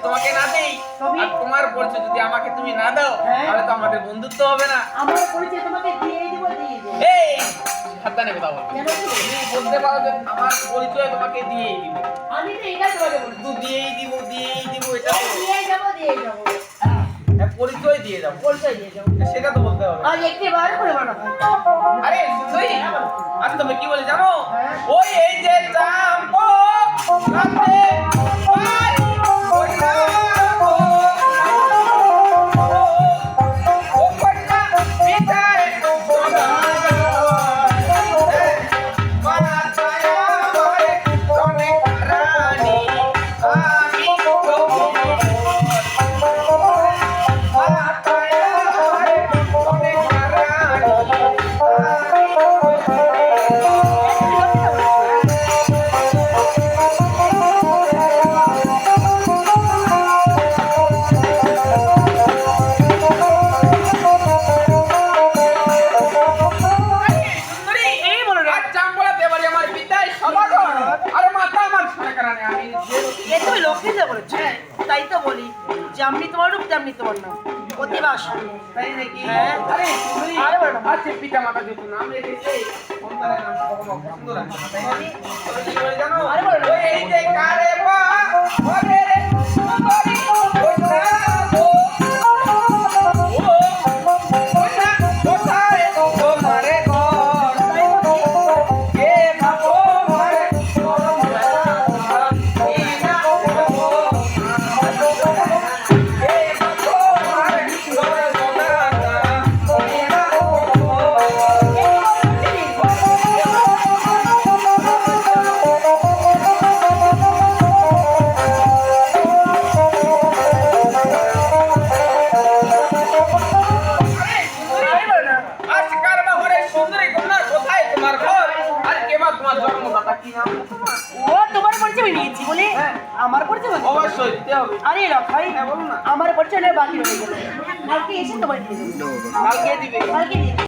তোমাকে না দেই আর তোমার পরিচয় যদি আমাকে তুমি না দাও তাহলে তো আমাদের বন্ধুত্ব হবে না। আমার পরিচয় তোমাকে দিয়েই দিব, দিয়ে দেব। এই সাবধানে কথা বলবে, তুমি বলতে পারো যে আমার পরিচয় তোমাকে দিয়েই দিব। আমি তো এটা তোমাকে বলছি, তুই দিয়েই দিব এটা তো দিয়েই যাব। হ্যাঁ, পরিচয় দিয়ে যাও, পরিচয় দিয়ে যাব, সেটা তো বলতে হবে। আর একবার করে বানা আরে সুন্দরী, আজ তুমি কি বলে জানো? ওই এই যে চাম্পো রাতে বাড়ি ওইটা ও পটনা বিতারে সোনা মানা ছায়া মারে রনে রানী আমি তো মানা ছায়া মারে রনে তাই তো বলি, যেমনি তোমার রূপ তেমনি তোমার নাম, অতিবাস। তাই নাকি? হ্যাঁ। আরে সুন্দরী, আচ্ছা পিতা মাতা যত নাম রেখেছে সন্তানের নাম কখনো পছন্দ রাখে না, তাই না? তবে কি বলে জানো? ওই এই যে কারে বা ওরে রে সুন্দরী ওইটা গো ও ওইটা কোথায় তোমারে ঘর তাই বলি কে বাবু মারে তোমারে এই না বাবু আমার পরিচয় অবশ্যই দিতে হবে। আরে রাখাই, বলো না। আমার পরিচয় বাকি রয়ে গেল, কালকে এসে তোমার দিয়ে দেবো। কালকে দিবে? কালকে দিয়ে দেবো।